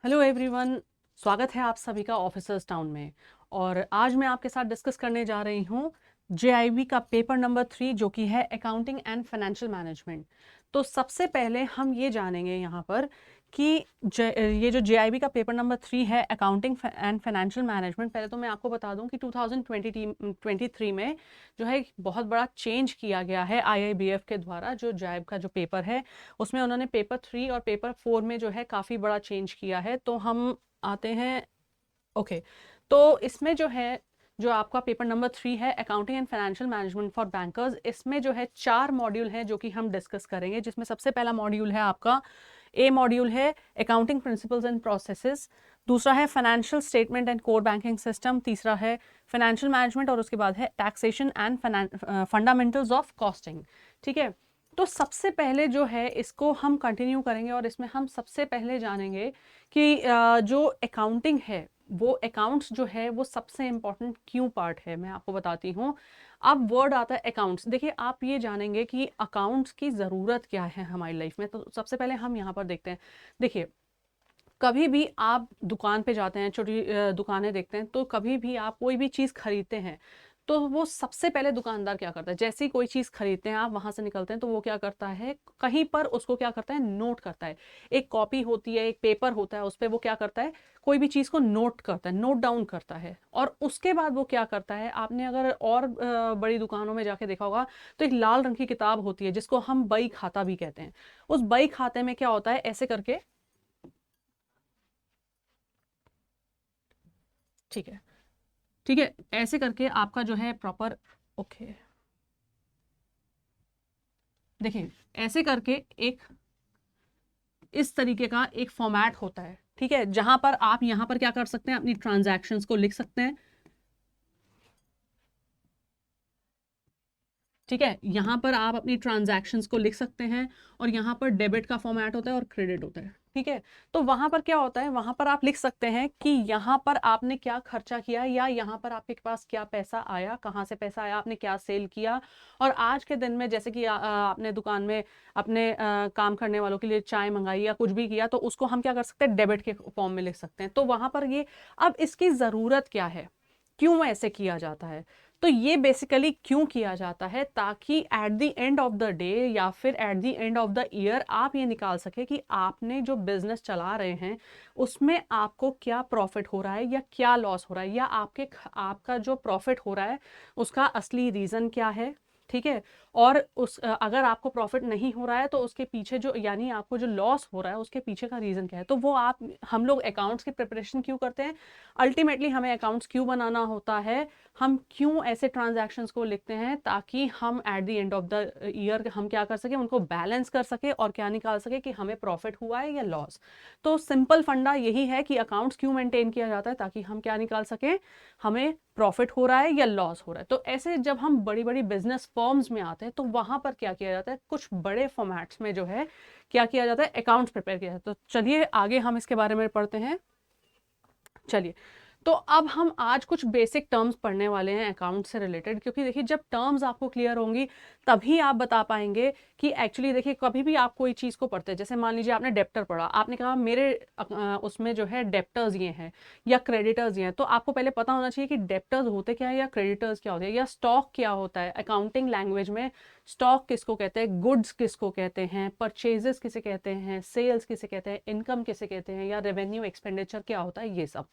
Hello everyone, स्वागत है आप सभी का ऑफिसर्स टाउन में। और आज मैं आपके साथ डिस्कस करने जा रही हूँ जेआईबी का पेपर नंबर 3 जो कि है अकाउंटिंग एंड फाइनेंशियल मैनेजमेंट। तो सबसे पहले हम ये जानेंगे यहाँ पर कि ये जो जेआईबी का पेपर नंबर 3 है अकाउंटिंग एंड फाइनेंशियल मैनेजमेंट, पहले तो मैं आपको बता दूं कि 2023 में जो है एक बहुत बड़ा चेंज किया गया है आईआईबीएफ के द्वारा। जो जेआईबी का जो पेपर है उसमें उन्होंने पेपर 3 और पेपर 4 में जो है काफ़ी बड़ा चेंज किया है। तो हम आते हैं। ओके, तो इसमें जो है जो आपका पेपर नंबर 3 है accounting and financial management for bankers, इसमें जो है 4 मॉड्यूल हैं जो कि हम डिस्कस करेंगे। जिसमें सबसे पहला मॉड्यूल है आपका ए मॉड्यूल है अकाउंटिंग प्रिंसिपल्स एंड प्रोसेसेस, दूसरा है financial statement and core banking system, तीसरा है फाइनेंशियल मैनेजमेंट और उसके बाद है taxation and fundamentals of costing. ठीक है, तो सबसे पहले जो है इसको हम कंटिन्यू करेंगे और इसमें हम सबसे पहले जानेंगे कि जो अकाउंटिंग है वो अकाउंट्स जो है वो सबसे इम्पॉर्टेंट क्यों पार्ट है, मैं आपको बताती हूँ। अब वर्ड आता है अकाउंट्स। देखिए, आप ये जानेंगे कि अकाउंट्स की ज़रूरत क्या है हमारी लाइफ में। तो सबसे पहले हम यहाँ पर देखते हैं। देखिए, कभी भी आप दुकान पे जाते हैं, छोटी दुकानें देखते हैं, तो कभी भी आप कोई भी चीज़ खरीदते हैं तो वो सबसे पहले दुकानदार क्या करता है, जैसे ही कोई चीज़ खरीदते हैं आप वहाँ से निकलते हैं तो वो क्या करता है, कहीं पर उसको क्या करता है, नोट करता है। एक कॉपी होती है, एक पेपर होता है, उस पर वो क्या करता है, कोई भी चीज़ को नोट करता है, नोट डाउन करता है। और उसके बाद वो क्या करता है, आपने अगर और बड़ी दुकानों में जाके देखा होगा तो एक लाल रंग की किताब होती है जिसको हम बही खाता भी कहते हैं। उस बही खाते में क्या होता है, ऐसे करके, ठीक है, ठीक है, ऐसे करके आपका जो है प्रॉपर, ओके, देखिए, ऐसे करके एक इस तरीके का एक फॉर्मेट होता है। ठीक है, जहां पर आप यहां पर क्या कर सकते हैं, अपनी ट्रांजैक्शंस को लिख सकते हैं। ठीक है, यहाँ पर आप अपनी ट्रांजैक्शंस को लिख सकते हैं और यहाँ पर डेबिट का फॉर्मेट होता है और क्रेडिट होता है। ठीक है, तो वहाँ पर क्या होता है, वहाँ पर आप लिख सकते हैं कि यहाँ पर आपने क्या खर्चा किया या यहाँ पर आपके पास क्या पैसा आया, कहाँ से पैसा आया, आपने क्या सेल किया। और आज के दिन में जैसे कि आपने दुकान में अपने काम करने वालों के लिए चाय मंगाई या कुछ भी किया तो उसको हम क्या कर सकते हैं, डेबिट के फॉर्म में लिख सकते हैं। तो वहाँ पर ये, अब इसकी ज़रूरत क्या है, क्यों ऐसे किया जाता है। तो ये बेसिकली क्यों किया जाता है, ताकि at the end of the day या फिर at the end of the year आप ये निकाल सके कि आपने जो बिजनेस चला रहे हैं उसमें आपको क्या प्रॉफिट हो रहा है या क्या लॉस हो रहा है, या आपका जो प्रॉफिट हो रहा है उसका असली रीज़न क्या है। ठीक है, और अगर आपको प्रॉफिट नहीं हो रहा है तो उसके पीछे जो, यानी आपको जो लॉस हो रहा है उसके पीछे का रीज़न क्या है। तो वो हम लोग अकाउंट्स की प्रिपरेशन क्यों करते हैं, अल्टीमेटली हमें अकाउंट्स क्यों बनाना होता है, हम क्यों ऐसे ट्रांजैक्शंस को लिखते हैं, ताकि हम at the end of the year हम क्या कर सके, उनको बैलेंस कर सके और क्या निकाल सके कि हमें प्रॉफिट हुआ है या लॉस। तो सिंपल फंडा यही है कि अकाउंट्स क्यों मेंटेन किया जाता है, ताकि हम क्या निकाल सकें, हमें प्रॉफिट हो रहा है या लॉस हो रहा है। तो ऐसे जब हम बड़ी बड़ी बिजनेस फर्म्स में आते हैं तो वहां पर क्या किया जाता है, कुछ बड़े फॉर्मेट्स में जो है क्या किया जाता है, अकाउंट्स प्रिपेयर किया जाता है। तो चलिए आगे हम इसके बारे में पढ़ते हैं। चलिए, तो अब हम आज कुछ बेसिक टर्म्स पढ़ने वाले हैं अकाउंट से रिलेटेड, क्योंकि देखिए जब टर्म्स आपको क्लियर होंगी तभी आप बता पाएंगे कि एक्चुअली, देखिए कभी भी आप कोई चीज़ को पढ़ते हैं, जैसे मान लीजिए आपने डेप्टर पढ़ा, आपने कहा मेरे उसमें जो है डेप्टर्स ये हैं या क्रेडिटर्स ये हैं, तो आपको पहले पता होना चाहिए कि डेप्टर्स होते क्या है या क्रेडिटर्स क्या होते हैं या स्टॉक क्या होता है। अकाउंटिंग लैंग्वेज में स्टॉक किसको कहते हैं, गुड्स किसको कहते हैं, परचेजेस किसे कहते हैं, सेल्स किसे कहते हैं, इनकम किसे कहते हैं, या रेवेन्यू एक्सपेंडिचर क्या होता है, ये सब।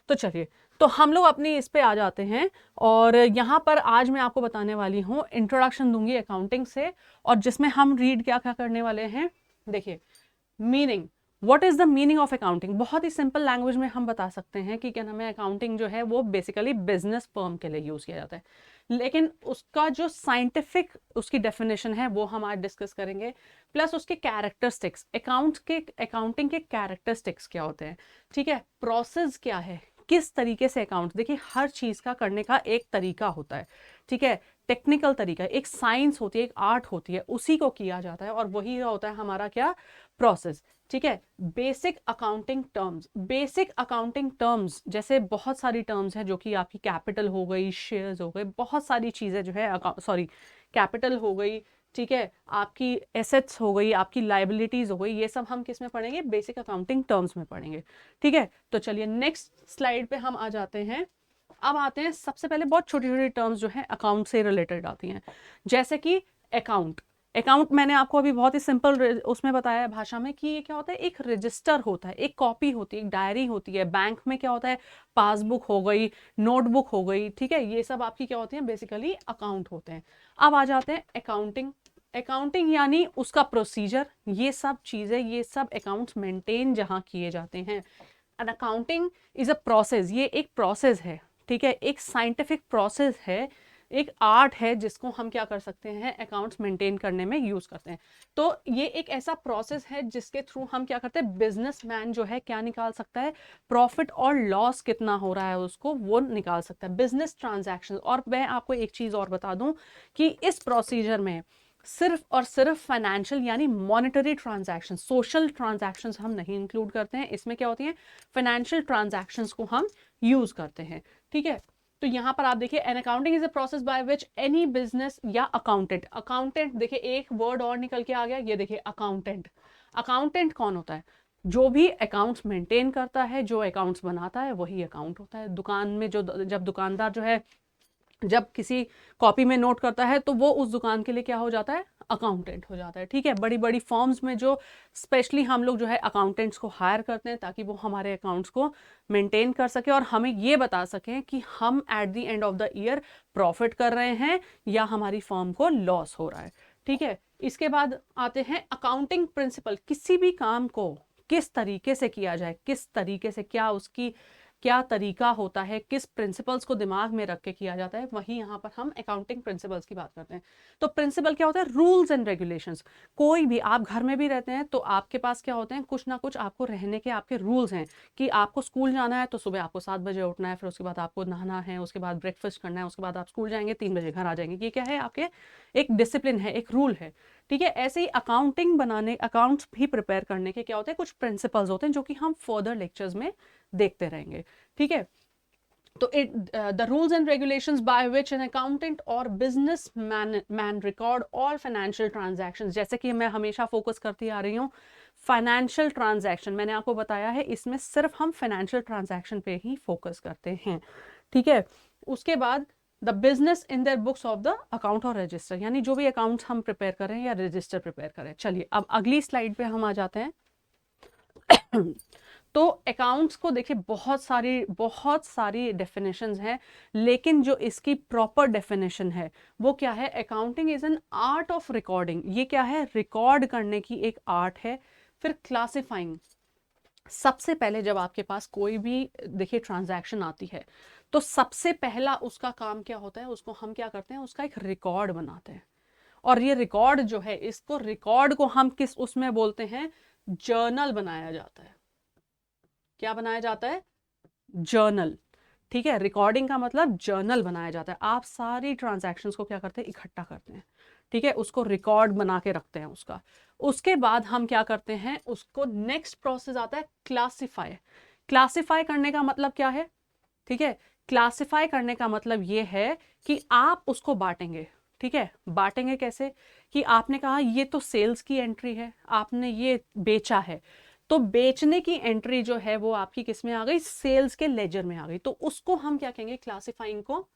तो चलिए, तो हम लोग अपनी इस पे आ जाते हैं और यहाँ पर आज मैं आपको बताने वाली हूँ, इंट्रोडक्शन दूंगी अकाउंटिंग से, और जिसमें हम रीड क्या क्या करने वाले हैं। देखिए, meaning, what is the meaning of accounting, बहुत ही सिंपल लैंग्वेज में हम बता सकते हैं कि क्या नाम है, अकाउंटिंग जो है वो बेसिकली बिजनेस फर्म के लिए यूज किया जाता है, लेकिन उसका जो साइंटिफिक उसकी डेफिनेशन है वो हम आज डिस्कस करेंगे, प्लस उसके कैरेक्टरिस्टिक्स, अकाउंटिंग के कैरेक्टरिस्टिक्स क्या होते हैं। ठीक है, प्रोसेस क्या है, किस तरीके से अकाउंट, देखिए हर चीज का करने का एक तरीका होता है। ठीक है, टेक्निकल तरीका, एक साइंस होती है, एक आर्ट होती है, उसी को किया जाता है और वही होता है हमारा क्या, प्रोसेस। ठीक है, बेसिक अकाउंटिंग टर्म्स जैसे बहुत सारी टर्म्स हैं, जो कि आपकी कैपिटल हो गई, शेयर्स हो गए, बहुत सारी चीजें जो है, सॉरी, कैपिटल हो गई, ठीक है, आपकी एसेट्स हो गई, आपकी लाइबिलिटीज हो गई, ये सब हम किस में पढ़ेंगे, बेसिक अकाउंटिंग टर्म्स में पढ़ेंगे। ठीक है, तो चलिए नेक्स्ट स्लाइड पे हम आ जाते हैं। अब आते हैं सबसे पहले बहुत छोटी छोटी टर्म्स जो है अकाउंट से रिलेटेड आती हैं, जैसे कि अकाउंट। अकाउंट मैंने आपको अभी बहुत ही सिंपल उसमें बताया है भाषा में कि ये क्या होता है, एक रजिस्टर होता है, एक कॉपी होती है, एक डायरी होती है। बैंक में क्या होता है, पासबुक हो गई, नोटबुक हो गई, ठीक है, ये सब आपकी क्या होती है, बेसिकली अकाउंट होते हैं। अब आ जाते हैं अकाउंटिंग। अकाउंटिंग यानी उसका प्रोसीजर, ये सब चीज़ें, ये सब अकाउंट्स मेंटेन जहाँ किए जाते हैं। And accounting is a process, ये एक प्रोसेस है, ठीक है, एक साइंटिफिक प्रोसेस है, एक आर्ट है जिसको हम क्या कर सकते हैं, अकाउंट्स मेंटेन करने में यूज करते हैं। तो ये एक ऐसा प्रोसेस है जिसके थ्रू हम क्या करते हैं, बिजनेसमैन जो है क्या निकाल सकता है, प्रॉफिट और लॉस कितना हो रहा है उसको वो निकाल सकता है, बिजनेस ट्रांजैक्शन। और मैं आपको एक चीज और बता दूं कि इस प्रोसीजर में सिर्फ और सिर्फ फाइनेंशियल यानी मॉनेटरी ट्रांजैक्शन, सोशल ट्रांजैक्शंस हम नहीं इंक्लूड करते हैं। इसमें क्या होती है, फाइनेंशियल ट्रांजैक्शंस को हम यूज करते हैं। ठीक है, तो यहां पर आप देखिए, an accounting is a process by which any business या अकाउंटेंट, अकाउंटेंट देखिए एक वर्ड और निकल के आ गया, ये देखिए अकाउंटेंट। अकाउंटेंट कौन होता है, जो भी अकाउंट्स मेंटेन करता है, जो अकाउंट्स बनाता है, वही अकाउंट होता है। दुकान में जो, जब दुकानदार जो है जब किसी कॉपी में नोट करता है तो वो उस दुकान के लिए क्या हो जाता है, अकाउंटेंट हो जाता है। ठीक है, बड़ी बड़ी फर्म्स में जो स्पेशली हम लोग जो है अकाउंटेंट्स को हायर करते हैं ताकि वो हमारे अकाउंट्स को मेंटेन कर सके और हमें ये बता सकें कि हम at the end of the year profit कर रहे हैं या हमारी फर्म को लॉस हो रहा है। ठीक है, इसके बाद आते हैं अकाउंटिंग प्रिंसिपल, किसी भी काम को किस तरीके से किया जाए, किस तरीके से, क्या उसकी क्या तरीका होता है, किस प्रिंसिपल्स को दिमाग में रख के किया जाता है, वही यहाँ पर हम अकाउंटिंग प्रिंसिपल्स की बात करते हैं। तो प्रिंसिपल क्या होता है, रूल्स एंड रेगुलेशंस। कोई भी, आप घर में भी रहते हैं तो आपके पास क्या होते हैं, कुछ ना कुछ आपको रहने के आपके रूल्स हैं कि आपको स्कूल जाना है तो सुबह आपको 7 बजे उठना है, फिर उसके बाद आपको नहाना है, उसके बाद ब्रेकफास्ट करना है, उसके बाद आप स्कूल जाएंगे, 3 बजे घर आ जाएंगे। ये क्या है, आपके एक डिसिप्लिन है, एक रूल है। ठीक है, ऐसे ही अकाउंटिंग बनाने, अकाउंट्स भी प्रिपेयर करने के क्या होते हैं, कुछ प्रिंसिपल्स होते हैं जो कि हम फर्दर लेक्चर्स में देखते रहेंगे। ठीक है, तो the rules and regulations by which an accountant or business man record all financial transactions, जैसे कि मैं हमेशा फोकस करती आ रही हूँ फाइनेंशियल ट्रांजैक्शन, मैंने आपको बताया है इसमें सिर्फ हम फाइनेंशियल ट्रांजैक्शन पे ही फोकस करते हैं। ठीक है, उसके बाद the business in their books of the account और रजिस्टर, यानी जो भी अकाउंट्स हम प्रिपेयर करें या रजिस्टर प्रिपेयर करें। चलिए अब अगली स्लाइड पे हम आ जाते हैं। तो अकाउंट्स को देखिए बहुत सारी डेफिनेशंस हैं, लेकिन जो इसकी प्रॉपर डेफिनेशन है वो क्या है, accounting is an art of recording. ये क्या है, रिकॉर्ड करने की एक आर्ट है। फिर क्लासिफाइंग, सबसे पहले जब आपके पास कोई भी देखिए ट्रांजैक्शन आती है तो सबसे पहला उसका काम क्या होता है, उसको हम क्या करते हैं, उसका एक रिकॉर्ड बनाते हैं। और ये रिकॉर्ड जो है, इसको रिकॉर्ड को हम किस उसमें बोलते हैं, जर्नल बनाया जाता है। क्या बनाया जाता है, जर्नल। ठीक है, रिकॉर्डिंग का मतलब जर्नल बनाया जाता है। आप सारी ट्रांजैक्शंस को क्या करते हैं, इकट्ठा करते हैं। ठीक है, उसको रिकॉर्ड बना के रखते हैं उसका। उसके बाद हम क्या करते हैं, उसको नेक्स्ट प्रोसेस आता है क्लासिफाई। क्लासिफाई करने का मतलब क्या है, ठीक है, क्लासिफाई करने का मतलब ये है कि आप उसको बांटेंगे। ठीक है, बांटेंगे कैसे, कि आपने कहा ये तो सेल्स की एंट्री है, आपने ये बेचा है, तो बेचने की एंट्री जो है वो आपकी किस में आ गई, सेल्स के लेजर में आ गई। तो उसको हम क्या कहेंगे, क्लासिफाइंग को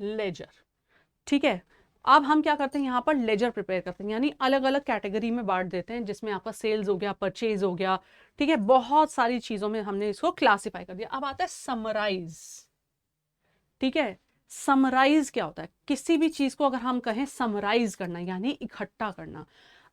लेजर। ठीक है, अब हम क्या करते हैं, यहाँ पर लेजर प्रिपेयर करते हैं, यानी अलग अलग कैटेगरी में बांट देते हैं, जिसमें आपका सेल्स हो गया, परचेज हो गया। ठीक है, बहुत सारी चीजों में हमने इसको क्लासिफाई कर दिया। अब आता है समराइज। ठीक है, समराइज क्या होता है, किसी भी चीज को अगर हम कहें समराइज करना यानी इकट्ठा करना।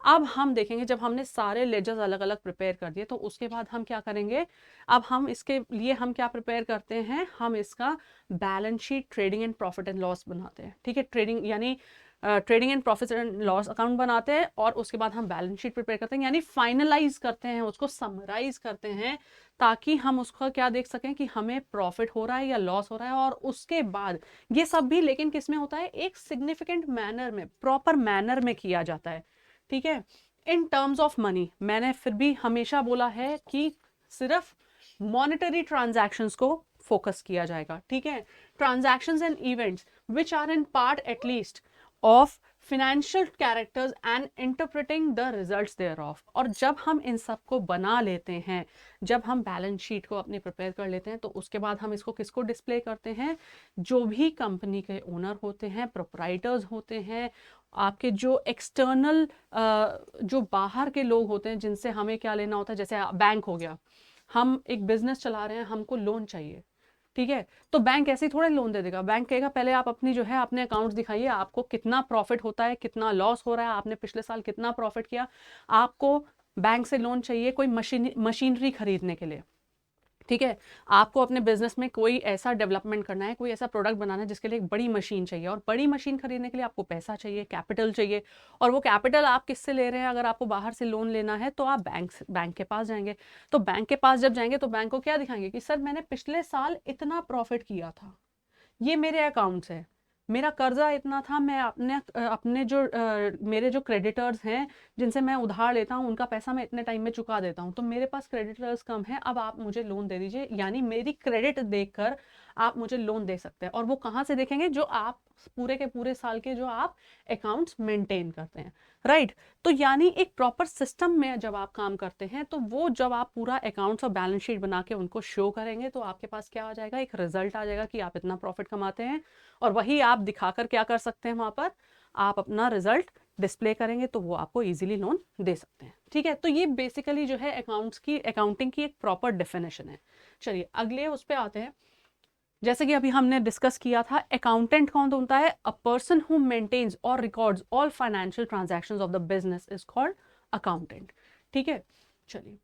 अब हम देखेंगे, जब हमने सारे लेजर्स अलग अलग प्रिपेयर कर दिए तो उसके बाद हम क्या करेंगे, अब हम इसके लिए हम क्या प्रिपेयर करते हैं, हम इसका balance sheet, trading and profit and loss बनाते हैं। ठीक है, ट्रेडिंग यानी trading and profit and loss account बनाते हैं और उसके बाद हम बैलेंस शीट प्रिपेयर करते हैं, यानी फाइनलाइज करते हैं, उसको समराइज करते हैं ताकि हम उसका क्या देख सकें कि हमें प्रॉफिट हो रहा है या लॉस हो रहा है। और उसके बाद ये सब भी लेकिन किस में होता है, एक सिग्निफिकेंट मैनर में, प्रॉपर मैनर में किया जाता है। ठीक है, इन टर्म्स ऑफ मनी, मैंने फिर भी हमेशा बोला है कि सिर्फ मॉनेटरी ट्रांजैक्शंस को फोकस किया जाएगा, ठीक है। Transactions and events which are in part at least of financial characters and interpreting the results thereof. और जब हम इन सब को बना लेते हैं, जब हम बैलेंस शीट को अपनी प्रिपेयर कर लेते हैं, तो उसके बाद हम इसको किसको डिस्प्ले करते हैं, जो भी कंपनी के ओनर होते हैं, प्रोप्राइटर्स होते हैं, आपके जो एक्सटर्नल जो बाहर के लोग होते हैं जिनसे हमें क्या लेना होता है, जैसे बैंक हो गया, हम एक बिजनेस चला रहे हैं, हमको लोन चाहिए, ठीक है, तो बैंक ऐसे ही थोड़ा लोन दे देगा। बैंक कहेगा पहले आप अपनी जो है अपने अकाउंट्स दिखाइए, आपको कितना प्रॉफिट होता है, कितना लॉस हो रहा है, आपने पिछले साल कितना प्रॉफिट किया। आपको बैंक से लोन चाहिए कोई मशीनरी खरीदने के लिए, ठीक है, आपको अपने बिजनेस में कोई ऐसा डेवलपमेंट करना है, कोई ऐसा प्रोडक्ट बनाना है जिसके लिए एक बड़ी मशीन चाहिए, और बड़ी मशीन खरीदने के लिए आपको पैसा चाहिए, कैपिटल चाहिए। और वो कैपिटल आप किससे ले रहे हैं, अगर आपको बाहर से लोन लेना है तो आप बैंक के पास जाएंगे। तो बैंक के पास जब जाएंगे तो बैंक को क्या दिखाएंगे कि सर मैंने पिछले साल इतना प्रॉफिट किया था, ये मेरे अकाउंट्स है, मेरा कर्जा इतना था, मैं अपने जो मेरे जो क्रेडिटर्स हैं जिनसे मैं उधार लेता हूँ उनका पैसा मैं इतने टाइम में चुका देता हूँ, तो मेरे पास क्रेडिटर्स कम है, अब आप मुझे लोन दे दीजिए। यानी मेरी क्रेडिट देखकर आप मुझे लोन दे सकते हैं। और वो कहाँ से देखेंगे, जो आप पूरे के पूरे साल के जो आप अकाउंट्स मेंटेन करते हैं, राइट। तो यानी एक प्रॉपर सिस्टम में जब आप काम करते हैं, तो वो जब आप पूरा अकाउंट्स और बैलेंस शीट बना के उनको शो करेंगे, तो आपके पास क्या आ जाएगा, एक रिजल्ट आ जाएगा कि आप इतना प्रॉफिट कमाते हैं। और वही आप दिखाकर क्या कर सकते हैं, वहां पर आप अपना रिजल्ट डिस्प्ले करेंगे, तो वो आपको इजीली लोन दे सकते हैं, ठीक है। तो ये बेसिकली जो है अकाउंटिंग की एक प्रॉपर डेफिनेशन है। चलिए अगले उस पर आते हैं। जैसे कि अभी हमने डिस्कस किया था, अकाउंटेंट कौन होता है, अ पर्सन हु मेंटेन्स और records all financial transactions of the business is called accountant, ठीक है। चलिए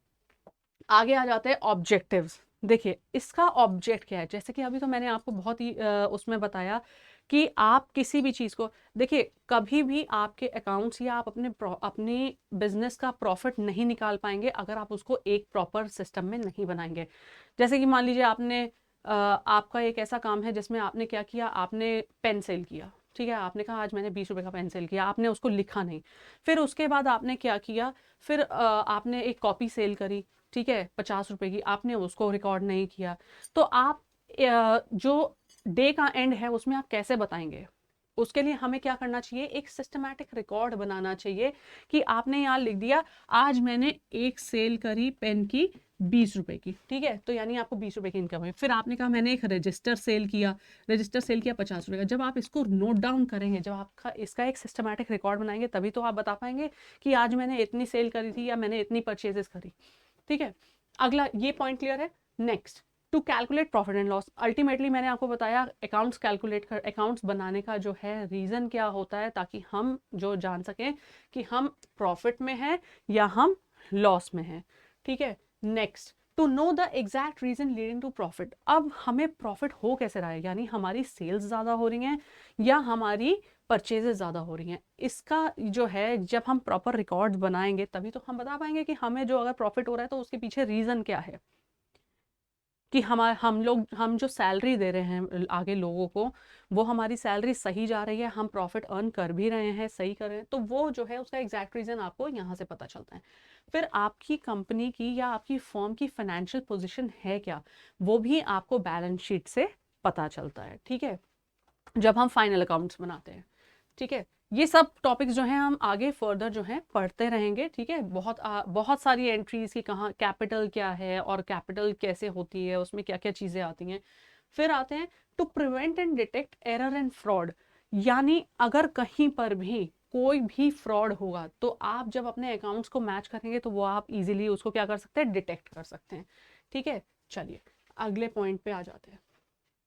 आगे आ जाते हैं ऑब्जेक्टिव्स। देखिए इसका ऑब्जेक्ट क्या है, जैसे कि अभी तो मैंने आपको बहुत ही उसमें बताया कि आप किसी भी चीज़ को देखिए, कभी भी आपके अकाउंट्स या आप अपनी बिजनेस का प्रॉफिट नहीं निकाल पाएंगे अगर आप उसको एक प्रॉपर सिस्टम में नहीं बनाएंगे। जैसे कि मान लीजिए आपने आपका एक ऐसा काम है जिसमें आपने क्या किया, आपने पेन सेल किया, ठीक है, आपने कहा आज मैंने 20 रुपए का पेन सेल किया, आपने उसको लिखा नहीं। फिर उसके बाद आपने क्या किया, फिर आपने एक कॉपी सेल करी, ठीक है, 50 रुपए की, आपने उसको रिकॉर्ड नहीं किया। तो आप जो डे का एंड है उसमें आप कैसे बताएंगे, उसके लिए हमें क्या करना चाहिए, एक सिस्टमैटिक रिकॉर्ड बनाना चाहिए कि आपने यहाँ लिख दिया आज मैंने एक सेल करी पेन की 20 रुपए की, ठीक है, तो यानी आपको 20 रुपए की इनकम है। फिर आपने कहा मैंने एक रजिस्टर सेल किया 50 रुपए का। जब आप इसको नोट डाउन करेंगे, जब आपका इसका एक सिस्टमैटिक रिकॉर्ड बनाएंगे, तभी तो आप बता पाएंगे कि आज मैंने इतनी सेल करी थी या मैंने इतनी परचेजेस करी, ठीक है। अगला ये पॉइंट क्लियर है। Next, to calculate profit and loss. Ultimately मैंने आपको बताया अकाउंट्स बनाने का जो है रीज़न क्या होता है, ताकि हम जो जान सकें कि हम प्रॉफिट में हैं या हम लॉस में हैं, ठीक है। Next, to know the exact reason leading to profit. अब हमें प्रॉफिट हो कैसे रहा है, यानी हमारी सेल्स ज़्यादा हो रही हैं या हमारी परचेजेस ज़्यादा हो रही हैं। इसका जो है जब हम प्रॉपर रिकॉर्ड्स बनाएंगे तभी तो हम बता पाएंगे कि हमें जो अगर प्रॉफिट हो रहा है तो उसके पीछे रीज़न क्या है, कि हम जो सैलरी दे रहे हैं आगे लोगों को, वो हमारी सैलरी सही जा रही है, हम प्रॉफिट अर्न कर भी रहे हैं, सही कर रहे हैं, तो वो जो है उसका एग्जैक्ट रीज़न आपको यहाँ से पता चलता है। फिर आपकी कंपनी की या आपकी फर्म की फाइनेंशियल पोजीशन है क्या, वो भी आपको बैलेंस शीट से पता चलता है, ठीक है, जब हम फाइनल अकाउंट्स बनाते हैं, ठीक है। ये सब टॉपिक्स जो हैं हम आगे फर्दर जो हैं पढ़ते रहेंगे, ठीक है। बहुत सारी एंट्रीज की, कहाँ कैपिटल क्या है और कैपिटल कैसे होती है, उसमें क्या क्या चीज़ें आती हैं। फिर आते हैं to prevent and detect error and fraud. यानी अगर कहीं पर भी कोई भी फ्रॉड होगा तो आप जब अपने अकाउंट्स को मैच करेंगे तो वो आप इजीली उसको क्या कर सकते हैं, डिटेक्ट कर सकते हैं, ठीक है। चलिए अगले पॉइंट पे आ जाते हैं।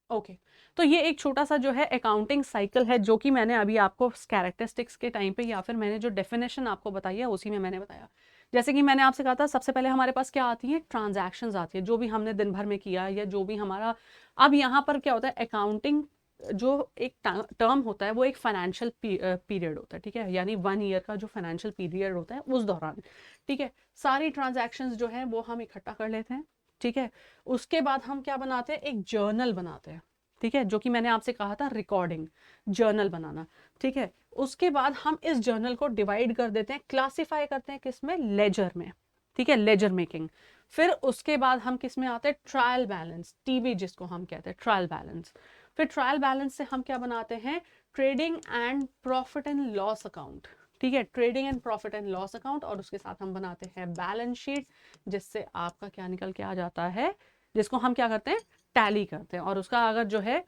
ओके तो ये एक छोटा सा जो है अकाउंटिंग साइकिल है, जो कि मैंने अभी आपको कैरेक्टरिस्टिक्स के टाइम पे या फिर मैंने जो डेफिनेशन आपको बताई है उसी में मैंने बताया। जैसे कि मैंने आपसे कहा था सबसे पहले हमारे पास क्या आती है, ट्रांजैक्शंस आती है, जो भी हमने दिन भर में किया या जो भी हमारा। अब यहाँ पर क्या होता है, अकाउंटिंग जो एक टर्म होता है वो एक फाइनेंशियल पीरियड होता है, ठीक है, यानी 1 ईयर का जो फाइनेंशियल पीरियड होता है उस दौरान, ठीक है, सारी ट्रांजैक्शंस जो है वो हम इकट्ठा कर लेते हैं, ठीक है। उसके बाद हम क्या बनाते हैं, एक जर्नल बनाते हैं, ठीक है, जो कि मैंने आपसे कहा था रिकॉर्डिंग जर्नल बनाना, ठीक है। उसके बाद हम इस जर्नल को डिवाइड कर देते हैं, क्लासिफाई करते हैं किस में, लेजर में, ठीक है, लेजर मेकिंग। फिर उसके बाद हम किस में आते हैं, ट्रायल बैलेंस, टीबी जिसको हम कहते हैं, ट्रायल बैलेंस। फिर ट्रायल बैलेंस से हम क्या बनाते हैं, trading and profit and loss account. ठीक है, trading and profit and loss account, और उसके साथ हम बनाते हैं बैलेंस शीट, जिससे आपका क्या निकल के आ जाता है, जिसको हम क्या करते हैं, टैली करते हैं। और उसका अगर जो है,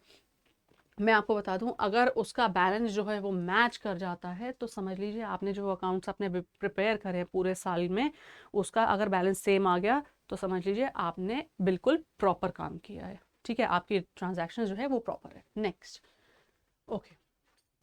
मैं आपको बता दूं, अगर उसका बैलेंस जो है वो मैच कर जाता है, तो समझ लीजिए आपने जो अकाउंट्स अपने प्रिपेयर करे पूरे साल में, उसका अगर बैलेंस सेम आ गया, तो समझ लीजिए आपने बिल्कुल प्रॉपर काम किया है। ठीक है, आपकी ट्रांजैक्शन जो है वो प्रॉपर है। Next, okay,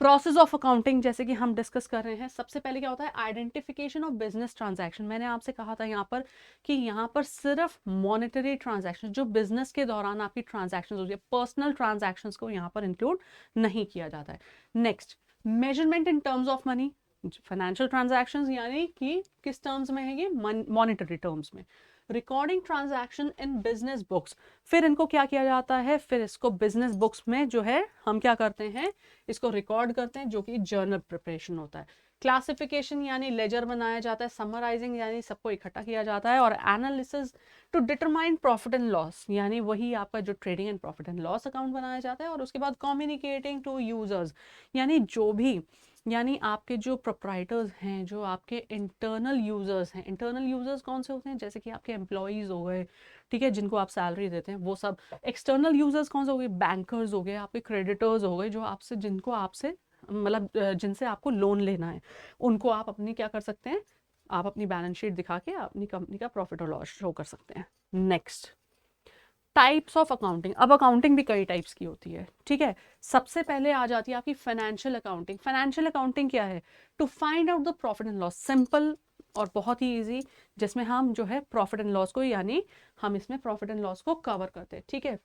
process of accounting जैसे कि हम डिस्कस कर रहे हैं। सबसे पहले क्या होता है, आइडेंटिफिकेशन ऑफ बिजनेस ट्रांजैक्शन। मैंने आपसे कहा था यहाँ पर कि यहाँ पर सिर्फ मॉनेटरी ट्रांजैक्शन, जो बिजनेस के दौरान आपकी ट्रांजैक्शन होती है, पर्सनल ट्रांजैक्शंस को यहाँ पर इंक्लूड नहीं किया जाता है। Next, measurement in terms of money, financial transactions यानी कि किस टर्म्स में है ये, मॉनेटरी टर्म्स में। Recording transaction in business books, फिर इनको क्या किया जाता है, फिर इसको बिजनेस बुक्स में जो है हम क्या करते हैं, इसको रिकॉर्ड करते हैं, जो कि जर्नल प्रिपरेशन होता है। क्लासिफिकेशन यानी लेजर बनाया जाता है। समराइजिंग यानी सबको इकट्ठा किया जाता है। और analysis to determine profit and loss, यानी वही आपका जो trading and profit and loss account बनाया जाता है। और उसके बाद कम्युनिकेटिंग टू यूजर्स, यानी जो भी, यानी आपके जो प्रोप्राइटर्स हैं, जो आपके इंटरनल यूजर्स हैं। इंटरनल यूजर्स कौन से होते हैं, जैसे कि आपके एम्प्लॉयज़ हो गए, ठीक है, जिनको आप सैलरी देते हैं, वो सब। एक्सटर्नल यूजर्स कौन से हो गए, बैंकर्स हो गए, आपके क्रेडिटर्स हो गए, जो आपसे, जिनको आपसे मतलब जिनसे आपको लोन लेना है, उनको आप अपनी क्या कर सकते हैं, आप अपनी बैलेंस शीट दिखा के अपनी कंपनी का प्रॉफिट और लॉस शो कर सकते हैं। Next, types of accounting. अब अकाउंटिंग भी कई टाइप्स की होती है। ठीक है, सबसे पहले आ जाती है आपकी फाइनेंशियल अकाउंटिंग। फाइनेंशियल अकाउंटिंग क्या है, to find out the profit and loss, simple और बहुत ही इजी, जिसमें हम जो है प्रॉफिट एंड लॉस को, यानी हम इसमें प्रॉफिट एंड लॉस को कवर करते हैं। ठीक है,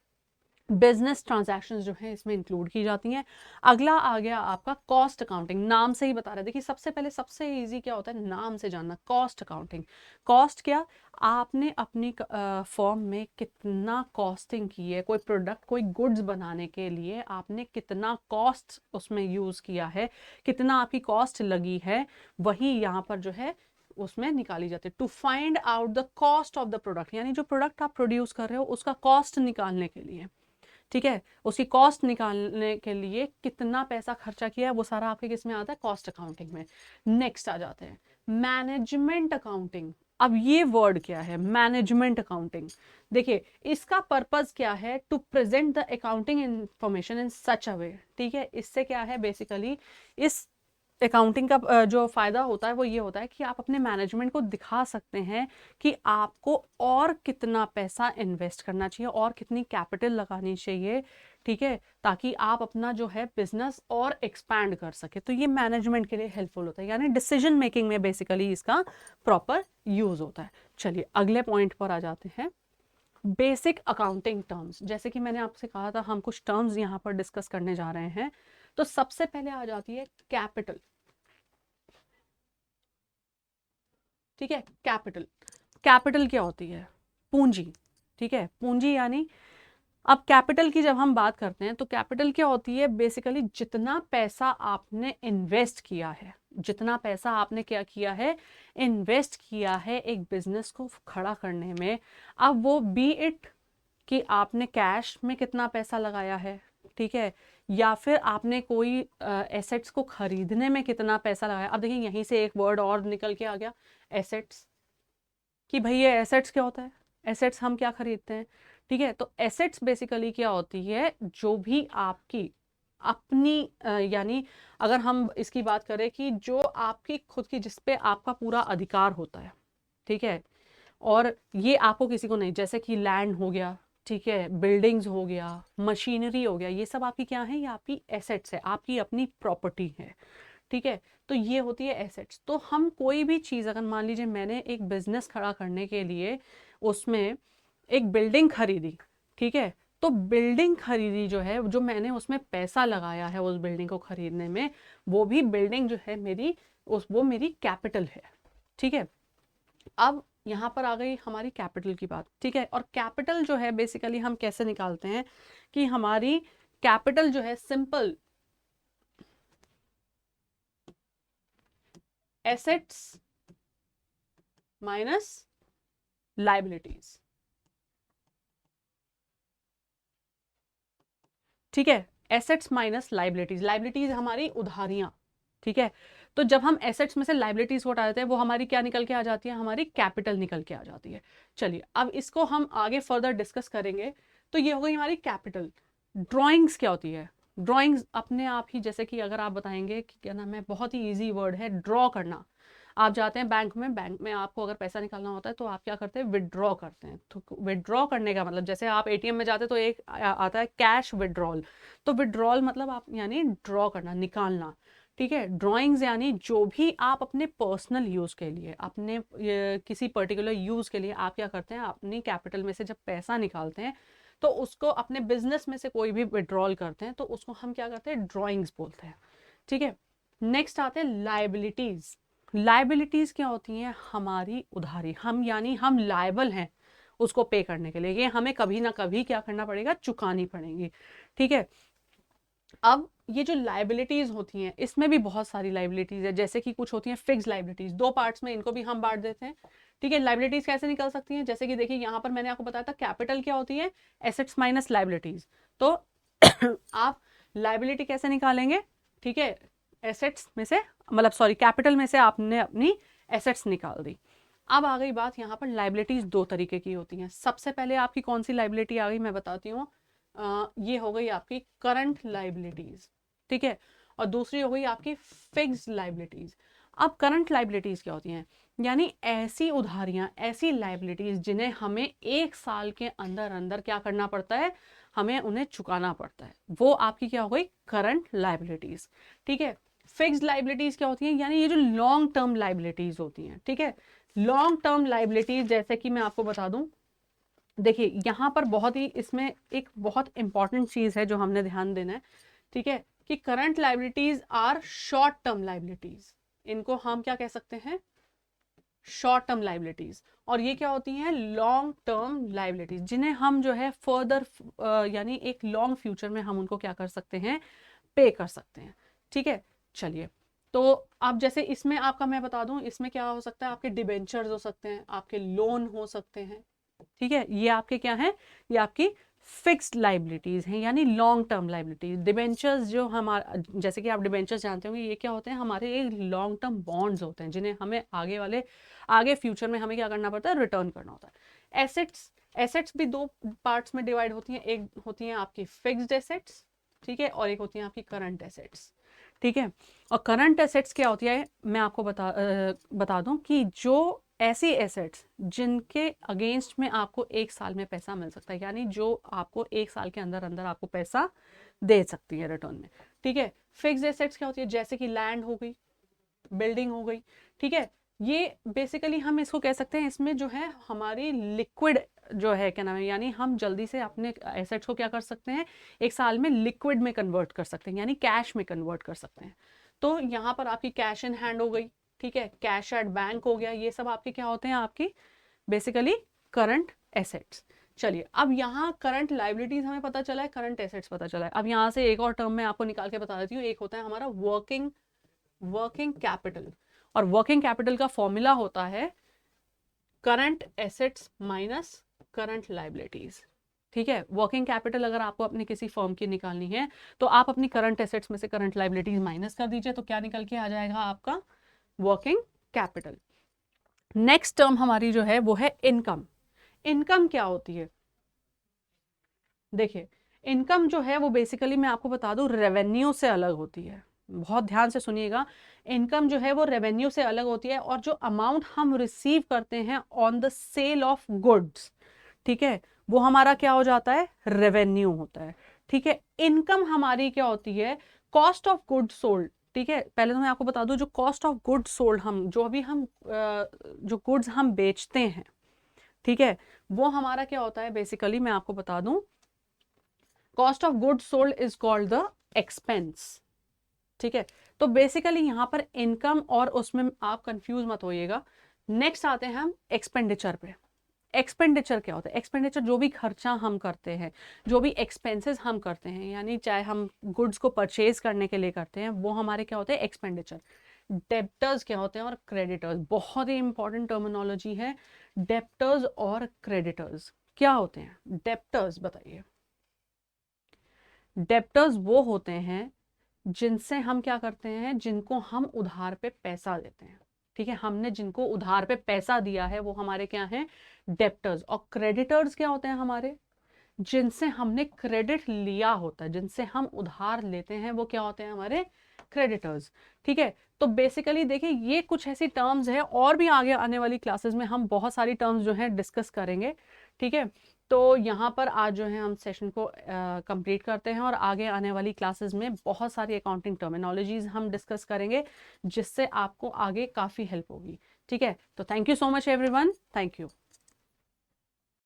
बिजनेस ट्रांजैक्शंस जो है इसमें इंक्लूड की जाती हैं। अगला आ गया आपका कॉस्ट अकाउंटिंग, नाम से ही बता रहे हैं। देखिए सबसे पहले सबसे इजी क्या होता है, नाम से जानना, कॉस्ट अकाउंटिंग। कॉस्ट क्या, आपने अपनी फॉर्म में कितना कॉस्टिंग की है, कोई प्रोडक्ट, कोई गुड्स बनाने के लिए आपने कितना कॉस्ट उसमें यूज किया है, कितना आपकी कॉस्ट लगी है, वही यहाँ पर जो है उसमें निकाली जाती है। To find out the cost of the product, यानी जो प्रोडक्ट आप प्रोड्यूस कर रहे हो उसका कॉस्ट निकालने के लिए। ठीक है, उसकी कॉस्ट निकालने के लिए कितना पैसा खर्चा किया है, वो सारा आपके किस में आता है, कॉस्ट अकाउंटिंग में। नेक्स्ट आ जाते हैं मैनेजमेंट अकाउंटिंग। अब ये वर्ड क्या है, मैनेजमेंट अकाउंटिंग। देखिए इसका पर्पस क्या है, to present the accounting information in such a way. ठीक है, इससे क्या है, बेसिकली इस अकाउंटिंग का जो फायदा होता है वो ये होता है कि आप अपने मैनेजमेंट को दिखा सकते हैं कि आपको और कितना पैसा इन्वेस्ट करना चाहिए और कितनी कैपिटल लगानी चाहिए। ठीक है, ताकि आप अपना जो है बिजनेस और एक्सपैंड कर सके। तो ये मैनेजमेंट के लिए हेल्पफुल होता है, यानी डिसीजन मेकिंग में बेसिकली इसका प्रॉपर यूज होता है। चलिए अगले पॉइंट पर आ जाते हैं, बेसिक अकाउंटिंग टर्म्स। जैसे कि मैंने आपसे कहा था हम कुछ टर्म्स यहाँ पर डिस्कस करने जा रहे हैं। तो सबसे पहले आ जाती है कैपिटल। ठीक है, कैपिटल, कैपिटल क्या होती है, पूंजी। ठीक है, पूंजी यानी, अब कैपिटल की जब हम बात करते हैं तो कैपिटल क्या होती है, बेसिकली जितना पैसा आपने इन्वेस्ट किया है, जितना पैसा आपने क्या किया है, इन्वेस्ट किया है एक बिजनेस को खड़ा करने में। अब वो बी इट कि आपने कैश में कितना पैसा लगाया है, ठीक है, या फिर आपने कोई एसेट्स को खरीदने में कितना पैसा लगाया। अब देखिए यहीं से एक वर्ड और निकल के आ गया, एसेट्स, कि भाई ये एसेट्स क्या होता है, एसेट्स हम क्या खरीदते हैं। ठीक है, तो एसेट्स बेसिकली क्या होती है, जो भी आपकी अपनी यानी अगर हम इसकी बात करें कि जो आपकी खुद की, जिस पे आपका पूरा अधिकार होता है। ठीक है, और ये आपको किसी को नहीं, जैसे कि लैंड हो गया, ठीक है, बिल्डिंग्स हो गया, मशीनरी हो गया, ये सब आपकी क्या है, ये आपकी एसेट्स है, आपकी अपनी प्रॉपर्टी है। ठीक है, तो ये होती है एसेट्स। तो हम कोई भी चीज़, अगर मान लीजिए मैंने एक बिजनेस खड़ा करने के लिए उसमें एक बिल्डिंग खरीदी, ठीक है, तो बिल्डिंग खरीदी जो है, जो मैंने उसमें पैसा लगाया है उस बिल्डिंग को खरीदने में, वो भी बिल्डिंग जो है मेरी, वो मेरी कैपिटल है। ठीक है, अब यहाँ पर आ गई हमारी कैपिटल की बात। ठीक है, और कैपिटल जो है बेसिकली हम कैसे निकालते हैं कि हमारी कैपिटल जो है, सिंपल एसेट्स माइनस लाइबिलिटीज। ठीक है, एसेट्स माइनस लाइबिलिटीज, लाइबिलिटीज हमारी उधारियां। ठीक है, तो जब हम एसेट्स में से लाइबिलिटीज को हटा देते हैं, वो हमारी क्या निकल के आ जाती है, हमारी कैपिटल निकल के आ जाती है। चलिए अब इसको हम आगे फर्दर डिस्कस करेंगे। तो ये हो गई हमारी कैपिटल। ड्राइंग्स क्या होती है, ड्राइंग्स अपने आप ही, जैसे कि अगर आप बताएंगे कि क्या नाम है, बहुत ही ईजी वर्ड है ड्रॉ करना। आप जाते हैं बैंक में, बैंक में आपको अगर पैसा निकालना होता है तो आप क्या करते हैं, विदड्रॉ करते हैं। तो विदड्रॉ करने का मतलब, जैसे आप एटीएम में जाते हैं तो एक आता है कैश विदड्रॉल, तो विदड्रॉल मतलब आप यानी ड्रॉ करना, निकालना। ठीक है, ड्राइंग्स यानी जो भी आप अपने पर्सनल यूज़ के लिए, अपने किसी पर्टिकुलर यूज़ के लिए आप क्या करते हैं, अपनी कैपिटल में से जब पैसा निकालते हैं तो उसको अपने बिजनेस में से कोई भी विड्रॉल करते हैं तो उसको हम क्या करते हैं, ड्राइंग्स बोलते हैं। ठीक है, नेक्स्ट आते हैं लाइबिलिटीज। लाइबिलिटीज क्या होती हैं, हमारी उधारी, हम यानी हम लायबल हैं उसको पे करने के लिए, ये हमें कभी ना कभी क्या करना पड़ेगा, चुकानी पड़ेगी। ठीक है, अब ये जो लाइबिलिटीज होती हैं इसमें भी बहुत सारी लाइबिलिटीज है, जैसे कि कुछ होती हैं फिक्स लाइबिलिटीज, दो पार्ट्स में इनको भी हम बांट देते हैं। ठीक है, लाइबिलिटीज कैसे निकल सकती हैं, जैसे कि देखिए यहाँ पर मैंने आपको बताया था कैपिटल क्या होती है, एसेट्स माइनस लाइबिलिटीज। तो आप लाइबिलिटी कैसे निकालेंगे, ठीक है, एसेट्स में से, मतलब सॉरी कैपिटल में से आपने अपनी एसेट्स निकाल दी। अब आ गई बात, यहाँ पर लाइबिलिटीज दो तरीके की होती हैं। सबसे पहले आपकी कौन सी लाइबिलिटी आ गई, मैं बताती हूँ। ये हो गई आपकी करंट लाइबिलिटीज। ठीक है, और दूसरी हो गई आपकी फिक्स्ड लाइबिलिटीज। अब करंट लाइबिलिटीज क्या होती हैं, यानी ऐसी उधारियां, ऐसी लाइबिलिटीज जिन्हें हमें एक साल के अंदर अंदर क्या करना पड़ता है, हमें उन्हें चुकाना पड़ता है, वो आपकी क्या हो गई, करंट लाइबिलिटीज। ठीक है, फिक्स्ड लाइबिलिटीज क्या होती हैं, यानी ये जो लॉन्ग टर्म लाइबिलिटीज होती हैं। ठीक है, लॉन्ग टर्म लाइबिलिटीज जैसे कि मैं आपको बता दूं, देखिए यहाँ पर बहुत ही, इसमें एक बहुत इंपॉर्टेंट चीज है जो हमने ध्यान देना है। ठीक है, कि current liabilities are short term liabilities, इनको हम क्या कह सकते हैं, शॉर्ट टर्म लाइबिलिटीज। और ये क्या होती हैं, लॉन्ग टर्म लाइबिलिटीज, जिन्हें हम जो है फर्दर यानी एक लॉन्ग फ्यूचर में हम उनको क्या कर सकते हैं, पे कर सकते हैं। ठीक है, चलिए तो आप जैसे इसमें आपका मैं बता दूं, इसमें क्या हो सकता है, आपके डिबेंचर्स हो सकते हैं, आपके लोन हो सकते हैं। ठीक है, ये आपके क्या हैं, ये आपकी फिक्स्ड लाइबिलिटीज हैं, यानी लॉन्ग टर्म लाइबिलिटीज। डिबेंचर्स जो हमारा, जैसे कि आप डिबेंचर्स जानते होंगे, ये क्या होते हैं, हमारे एक लॉन्ग टर्म बॉन्ड्स होते हैं जिन्हें हमें आगे फ्यूचर में हमें क्या करना पड़ता है, रिटर्न करना होता है। एसेट्स, एसेट्स भी दो पार्ट्स में डिवाइड होती हैं, एक होती हैं आपकी फिक्स्ड एसेट्स, ठीक है, और एक होती हैं आपकी करंट एसेट्स। ठीक है, और करंट एसेट्स क्या होती है, मैं आपको बता दूं कि जो ऐसी एसेट्स जिनके अगेंस्ट में आपको एक साल में पैसा मिल सकता है, यानी जो आपको एक साल के अंदर अंदर आपको पैसा दे सकती है रिटर्न में। ठीक है, फिक्स्ड एसेट्स क्या होती है, जैसे कि लैंड हो गई, बिल्डिंग हो गई। ठीक है, ये बेसिकली हम इसको कह सकते हैं, इसमें जो है हमारी लिक्विड जो है, क्या नाम है, यानी हम जल्दी से अपने एसेट्स को क्या कर सकते हैं, एक साल में लिक्विड में कन्वर्ट कर सकते हैं, यानी कैश में कन्वर्ट कर सकते हैं। तो यहाँ पर आपकी कैश इन हैंड हो गई, ठीक है, कैश एट बैंक हो गया, ये सब आपके क्या होते हैं, आपकी बेसिकली करंट एसेट्स। चलिए अब यहाँ करंट लाइबिलिटीज हमें पता चला है, करंट एसेट्स पता चला है। अब यहाँ से एक और टर्म मैं आपको निकाल के बता देती हूँ, एक होता है हमारा वर्किंग कैपिटल, और वर्किंग कैपिटल का फॉर्मूला होता है current assets minus current liabilities. ठीक है, वर्किंग कैपिटल अगर आपको अपने किसी फर्म की निकालनी है तो आप अपनी करंट एसेट्स में से करंट लाइबिलिटीज माइनस कर दीजिए, तो क्या निकल के आ जाएगा आपका, वर्किंग कैपिटल। नेक्स्ट टर्म हमारी जो है वो है इनकम। इनकम क्या होती है, देखिए इनकम जो है वो बेसिकली मैं आपको बता दूं रेवेन्यू से अलग होती है, बहुत ध्यान से सुनिएगा। इनकम जो है वो रेवेन्यू से अलग होती है, और जो अमाउंट हम रिसीव करते हैं on the sale of goods, ठीक है, वो हमारा क्या हो जाता है, रेवेन्यू होता है। ठीक है, इनकम हमारी क्या होती है, कॉस्ट ऑफ गुड्स सोल्ड। ठीक है, पहले तो मैं आपको बता दूं, जो कॉस्ट ऑफ गुड्स सोल्ड, हम जो अभी हम जो गुड्स हम बेचते हैं, ठीक है, वो हमारा क्या होता है, बेसिकली मैं आपको बता दूं, cost of goods sold is called the expense. ठीक है, तो बेसिकली यहां पर इनकम और उसमें आप कंफ्यूज मत होइएगा। नेक्स्ट आते हैं हम एक्सपेंडिचर पे। एक्सपेंडिचर क्या होता है, एक्सपेंडिचर जो भी खर्चा हम करते हैं, जो भी एक्सपेंसेस हम करते हैं, यानी चाहे हम गुड्स को परचेज करने के लिए करते हैं, वो हमारे क्या होते हैं, एक्सपेंडिचर। डेप्टर्स क्या होते हैं और क्रेडिटर्स, बहुत ही इंपॉर्टेंट टर्मिनोलॉजी है। डेप्टर्स और क्रेडिटर्स क्या होते हैं? डेप्टर्स बताइए। डेप्टर्स वो होते हैं जिनसे हम क्या करते हैं, जिनको हम उधार पे पैसा देते हैं, ठीक है, हमने जिनको उधार पे पैसा दिया है वो हमारे क्या हैं? डेप्टर्स। और क्रेडिटर्स क्या होते हैं? हमारे जिनसे हमने क्रेडिट लिया होता है, जिनसे हम उधार लेते हैं, वो क्या होते हैं? हमारे क्रेडिटर्स। ठीक है, तो बेसिकली देखिए ये कुछ ऐसी टर्म्स है, और भी आगे आने वाली क्लासेस में हम बहुत सारी टर्म्स जो है डिस्कस करेंगे। ठीक है, तो यहाँ पर आज जो है हम सेशन को कंप्लीट करते हैं, और आगे आने वाली क्लासेस में बहुत सारी अकाउंटिंग टर्मिनोलॉजीज हम डिस्कस करेंगे, जिससे आपको आगे काफ़ी हेल्प होगी। ठीक है, तो thank you so much everyone, thank you.